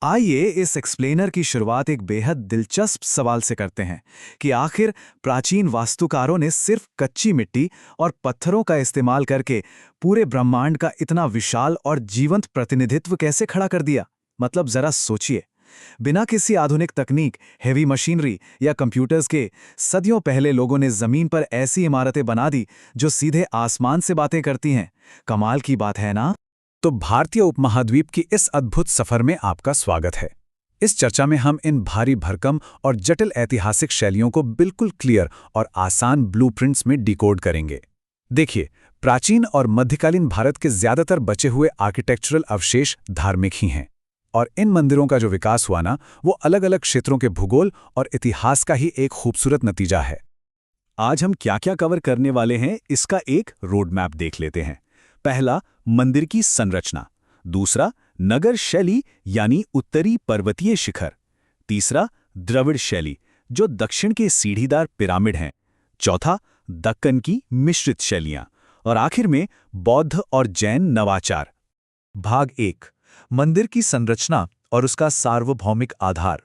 आइए इस एक्सप्लेनर की शुरुआत एक बेहद दिलचस्प सवाल से करते हैं कि आखिर प्राचीन वास्तुकारों ने सिर्फ कच्ची मिट्टी और पत्थरों का इस्तेमाल करके पूरे ब्रह्मांड का इतना विशाल और जीवंत प्रतिनिधित्व कैसे खड़ा कर दिया। मतलब जरा सोचिए, बिना किसी आधुनिक तकनीक, हेवी मशीनरी या कंप्यूटर्स के सदियों पहले लोगों ने जमीन पर ऐसी इमारतें बना दी जो सीधे आसमान से बातें करती हैं। कमाल की बात है ना। तो भारतीय उपमहाद्वीप की इस अद्भुत सफर में आपका स्वागत है। इस चर्चा में हम इन भारी भरकम और जटिल ऐतिहासिक शैलियों को बिल्कुल क्लियर और आसान ब्लूप्रिंट्स में डिकोड करेंगे। देखिए, प्राचीन और मध्यकालीन भारत के ज्यादातर बचे हुए आर्किटेक्चरल अवशेष धार्मिक ही हैं, और इन मंदिरों का जो विकास हुआ ना, वो अलग अलग क्षेत्रों के भूगोल और इतिहास का ही एक खूबसूरत नतीजा है। आज हम क्या क्या कवर करने वाले हैं, इसका एक रोड मैप देख लेते हैं। पहला, मंदिर की संरचना। दूसरा, नगर शैली यानी उत्तरी पर्वतीय शिखर। तीसरा, द्रविड़ शैली जो दक्षिण के सीढ़ीदार पिरामिड हैं। चौथा, दक्कन की मिश्रित शैलियां। और आखिर में बौद्ध और जैन नवाचार। भाग 1, मंदिर की संरचना और उसका सार्वभौमिक आधार।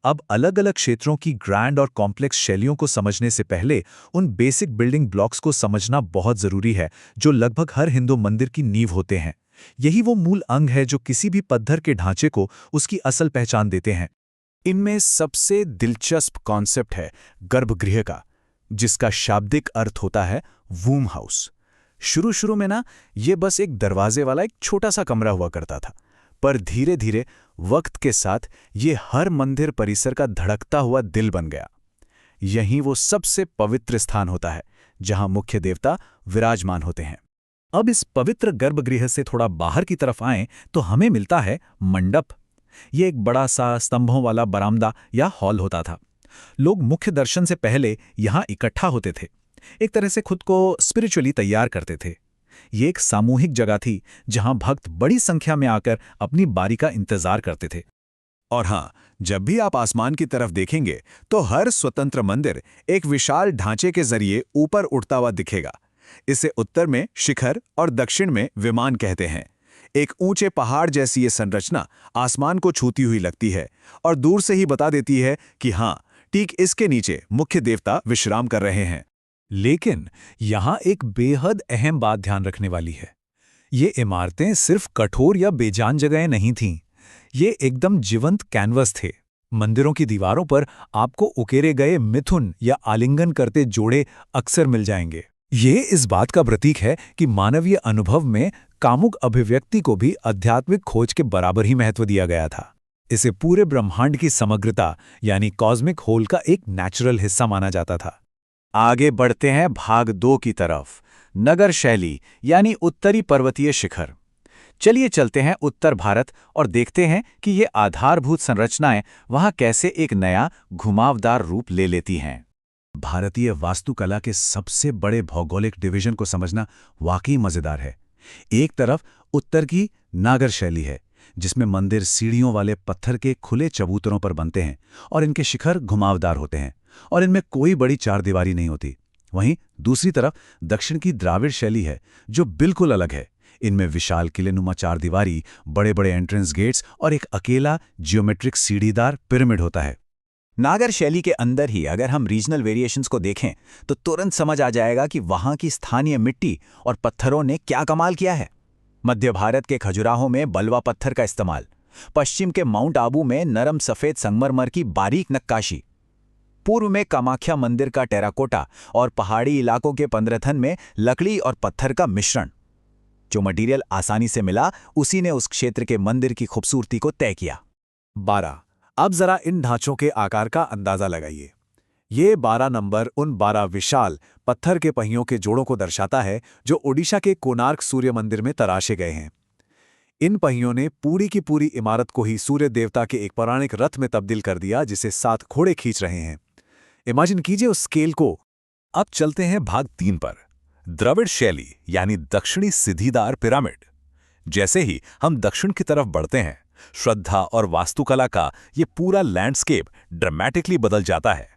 अब अलग अलग क्षेत्रों की ग्रैंड और कॉम्प्लेक्स शैलियों को समझने से पहले उन बेसिक बिल्डिंग ब्लॉक्स को समझना बहुत जरूरी है जो लगभग हर हिंदू मंदिर की नींव होते हैं। यही वो मूल अंग है जो किसी भी पत्थर के ढांचे को उसकी असल पहचान देते हैं। इनमें सबसे दिलचस्प कॉन्सेप्ट है गर्भगृह का, जिसका शाब्दिक अर्थ होता है वूम हाउस। शुरू शुरू में ना, ये बस एक दरवाजे वाला एक छोटा सा कमरा हुआ करता था, पर धीरे धीरे वक्त के साथ ये हर मंदिर परिसर का धड़कता हुआ दिल बन गया। यहीं वो सबसे पवित्र स्थान होता है जहां मुख्य देवता विराजमान होते हैं। अब इस पवित्र गर्भगृह से थोड़ा बाहर की तरफ आएं तो हमें मिलता है मंडप। ये एक बड़ा सा स्तंभों वाला बरामदा या हॉल होता था। लोग मुख्य दर्शन से पहले यहां इकट्ठा होते थे, एक तरह से खुद को स्पिरिचुअली तैयार करते थे। ये एक सामूहिक जगह थी जहां भक्त बड़ी संख्या में आकर अपनी बारी का इंतजार करते थे। और हाँ, जब भी आप आसमान की तरफ देखेंगे तो हर स्वतंत्र मंदिर एक विशाल ढांचे के जरिए ऊपर उठता हुआ दिखेगा। इसे उत्तर में शिखर और दक्षिण में विमान कहते हैं। एक ऊंचे पहाड़ जैसी ये संरचना आसमान को छूती हुई लगती है और दूर से ही बता देती है कि हाँ, ठीक इसके नीचे मुख्य देवता विश्राम कर रहे हैं। लेकिन यहां एक बेहद अहम बात ध्यान रखने वाली है। ये इमारतें सिर्फ कठोर या बेजान जगहें नहीं थीं। ये एकदम जीवंत कैनवस थे। मंदिरों की दीवारों पर आपको उकेरे गए मिथुन या आलिंगन करते जोड़े अक्सर मिल जाएंगे। ये इस बात का प्रतीक है कि मानवीय अनुभव में कामुक अभिव्यक्ति को भी आध्यात्मिक खोज के बराबर ही महत्व दिया गया था। इसे पूरे ब्रह्मांड की समग्रता यानी कॉस्मिक होल का एक नेचुरल हिस्सा माना जाता था। आगे बढ़ते हैं भाग 2 की तरफ, नगर शैली यानी उत्तरी पर्वतीय शिखर। चलिए चलते हैं उत्तर भारत और देखते हैं कि ये आधारभूत संरचनाएं वहां कैसे एक नया घुमावदार रूप ले लेती हैं। भारतीय वास्तुकला के सबसे बड़े भौगोलिक डिवीजन को समझना वाकई मजेदार है। एक तरफ उत्तर की नागर शैली है, जिसमें मंदिर सीढ़ियों वाले पत्थर के खुले चबूतरों पर बनते हैं और इनके शिखर घुमावदार होते हैं और इनमें कोई बड़ी चारदीवारी नहीं होती। वहीं दूसरी तरफ दक्षिण की द्राविड़ शैली है, जो बिल्कुल अलग है। इनमें विशाल किलेनुमा चारदीवारी, बड़े बड़े एंट्रेंस गेट्स और एक अकेला जियोमेट्रिक सीढ़ीदार पिरामिड होता है। नागर शैली के अंदर ही अगर हम रीजनल वेरिएशंस को देखें तो तुरंत समझ आ जाएगा कि वहां की स्थानीय मिट्टी और पत्थरों ने क्या कमाल किया है। मध्य भारत के खजुराहों में बलवा पत्थर का इस्तेमाल, पश्चिम के माउंट आबू में नरम सफेद संगमरमर की बारीक नक्काशी, पूर्व में कामाख्या मंदिर का टेराकोटा और पहाड़ी इलाकों के पंद्रथन में लकड़ी और पत्थर का मिश्रण। जो मटेरियल आसानी से मिला, उसी ने उस क्षेत्र के मंदिर की खूबसूरती को तय किया। 12। अब जरा इन ढांचों के आकार का अंदाजा लगाइए। ये 12 नंबर उन 12 विशाल पत्थर के पहियों के जोड़ों को दर्शाता है जो ओडिशा के कोणार्क सूर्य मंदिर में तराशे गए हैं। इन पहियों ने पूरी की पूरी इमारत को ही सूर्य देवता के एक पौराणिक रथ में तब्दील कर दिया, जिसे 7 घोड़े खींच रहे हैं। इमेजिन कीजिए उस स्केल को। अब चलते हैं भाग 3 पर, द्रविड़ शैली यानी दक्षिणी सीढ़ीदार पिरामिड। जैसे ही हम दक्षिण की तरफ बढ़ते हैं, श्रद्धा और वास्तुकला का ये पूरा लैंडस्केप ड्रामेटिकली बदल जाता है।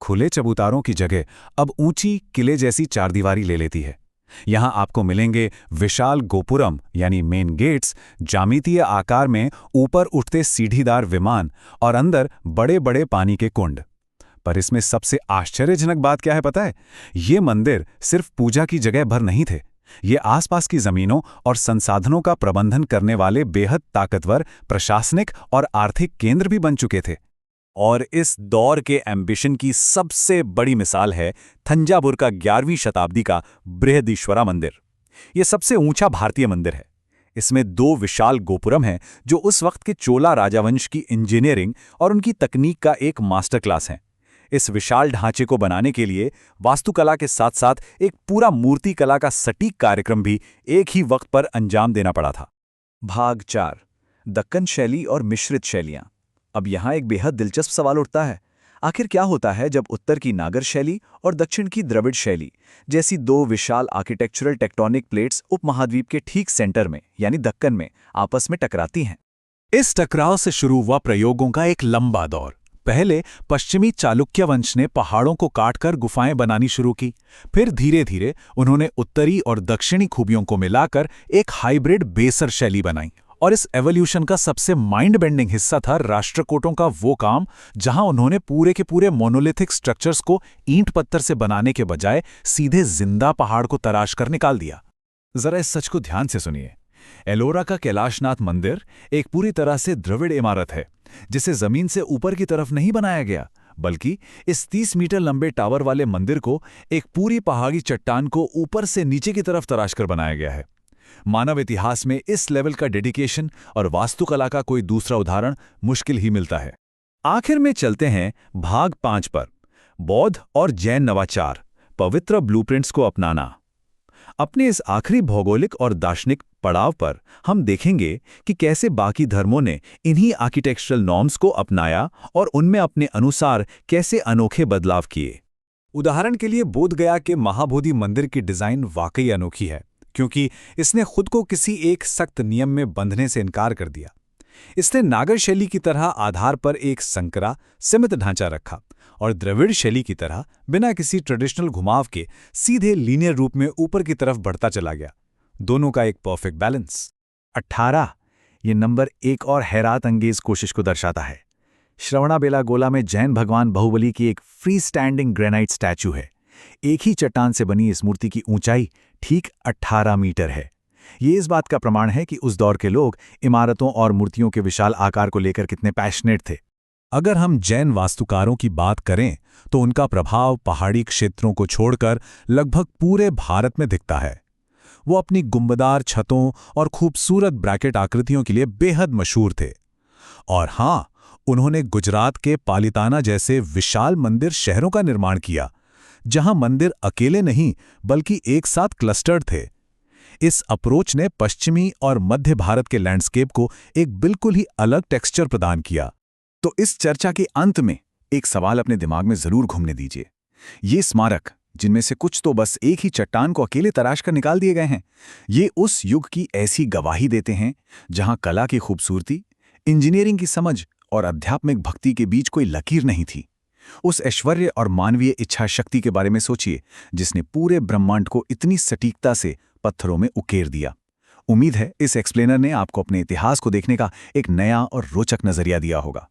खुले चबूतरों की जगह अब ऊंची किले जैसी चारदीवारी ले लेती है। यहाँ आपको मिलेंगे विशाल गोपुरम यानी मेन गेट्स, ज्यामितीय आकार में ऊपर उठते सीढ़ीदार विमान और अंदर बड़े बड़े पानी के कुंड। पर इसमें सबसे आश्चर्यजनक बात क्या है पता है? ये मंदिर सिर्फ पूजा की जगह भर नहीं थे। ये आसपास की जमीनों और संसाधनों का प्रबंधन करने वाले बेहद ताकतवर प्रशासनिक और आर्थिक केंद्र भी बन चुके थे। और इस दौर के एम्बिशन की सबसे बड़ी मिसाल है थंजावुर का 11वीं शताब्दी का बृहदीश्वरा मंदिर। ये सबसे ऊंचा भारतीय मंदिर है। इसमें 2 विशाल गोपुरम हैं जो उस वक्त के चोला राजावंश की इंजीनियरिंग और उनकी तकनीक का एक मास्टर क्लास हैं। इस विशाल ढांचे को बनाने के लिए वास्तुकला के साथ साथ एक पूरा मूर्तिकला का सटीक कार्यक्रम भी एक ही वक्त पर अंजाम देना पड़ा था। भाग 4, दक्कन शैली और मिश्रित शैलियां। अब यहाँ एक बेहद दिलचस्प सवाल उठता है, आखिर क्या होता है जब उत्तर की नागर शैली और दक्षिण की द्रविड़ शैली जैसी 2 विशाल आर्किटेक्चरल टेक्टोनिक प्लेट्स उपमहाद्वीप के ठीक सेंटर में यानी दक्कन में आपस में टकराती हैं? इस टकराव से शुरू हुआ प्रयोगों का एक लंबा दौर। पहले पश्चिमी चालुक्य वंश ने पहाड़ों को काटकर गुफाएं बनानी शुरू की। फिर धीरे धीरे उन्होंने उत्तरी और दक्षिणी खूबियों को मिलाकर एक हाइब्रिड बेसर शैली बनाई। और इस एवोल्यूशन का सबसे माइंड बेंडिंग हिस्सा था राष्ट्रकूटों का वो काम जहां उन्होंने पूरे के पूरे मोनोलिथिक स्ट्रक्चर्स को ईंट पत्थर से बनाने के बजाय सीधे जिंदा पहाड़ को तराश कर निकाल दिया। जरा इस सच को ध्यान से सुनिए। एलोरा का कैलाशनाथ मंदिर एक पूरी तरह से द्रविड़ इमारत है, जिसे जमीन से ऊपर की तरफ नहीं बनाया गया, बल्कि इस 30 मीटर लंबे टावर वाले मंदिर को एक पूरी पहाड़ी चट्टान को ऊपर से नीचे की तरफ तराश कर बनाया गया है। मानव इतिहास में इस लेवल का डेडिकेशन और वास्तुकला का कोई दूसरा उदाहरण मुश्किल ही मिलता है। आखिर में चलते हैं भाग 5 पर, बौद्ध और जैन नवाचार, पवित्र ब्लूप्रिंट्स को अपनाना। अपने इस आखिरी भौगोलिक और दार्शनिक पड़ाव पर हम देखेंगे कि कैसे बाकी धर्मों ने इन्हीं आर्किटेक्चरल नॉर्म्स को अपनाया और उनमें अपने अनुसार कैसे अनोखे बदलाव किए। उदाहरण के लिए बोधगया के महाबोधि मंदिर की डिजाइन वाकई अनोखी है, क्योंकि इसने खुद को किसी एक सख्त नियम में बंधने से इनकार कर दिया। इसने नागर शैली की तरह आधार पर एक संकरा सीमित ढांचा रखा और द्रविड़ शैली की तरह बिना किसी ट्रेडिशनल घुमाव के सीधे लीनियर रूप में ऊपर की तरफ बढ़ता चला गया। दोनों का एक परफेक्ट बैलेंस। 18 ये नंबर एक और हैरात अंगेज कोशिश को दर्शाता है। श्रवणाबेलागोला में जैन भगवान बाहुबली की एक फ्री स्टैंडिंग ग्रेनाइट स्टैचू है। एक ही चट्टान से बनी इस मूर्ति की ऊंचाई ठीक 18 मीटर है। ये इस बात का प्रमाण है कि उस दौर के लोग इमारतों और मूर्तियों के विशाल आकार को लेकर कितने पैशनेट थे। अगर हम जैन वास्तुकारों की बात करें तो उनका प्रभाव पहाड़ी क्षेत्रों को छोड़कर लगभग पूरे भारत में दिखता है। वो अपनी गुंबदार छतों और खूबसूरत ब्रैकेट आकृतियों के लिए बेहद मशहूर थे। और हाँ, उन्होंने गुजरात के पालिताना जैसे विशाल मंदिर शहरों का निर्माण किया, जहां मंदिर अकेले नहीं बल्कि एक साथ क्लस्टर्ड थे। इस अप्रोच ने पश्चिमी और मध्य भारत के लैंडस्केप को एक बिल्कुल ही अलग टेक्सचर प्रदान किया। तो इस चर्चा के अंत में एक सवाल अपने दिमाग में जरूर घूमने दीजिए। ये स्मारक, जिनमें से कुछ तो बस एक ही चट्टान को अकेले तराश कर निकाल दिए गए हैं, ये उस युग की ऐसी गवाही देते हैं जहां कला की खूबसूरती, इंजीनियरिंग की समझ और आध्यात्मिक भक्ति के बीच कोई लकीर नहीं थी। उस ऐश्वर्य और मानवीय इच्छा शक्ति के बारे में सोचिए, जिसने पूरे ब्रह्मांड को इतनी सटीकता से पत्थरों में उकेर दिया। उम्मीद है इस एक्सप्लेनर ने आपको अपने इतिहास को देखने का एक नया और रोचक नजरिया दिया होगा।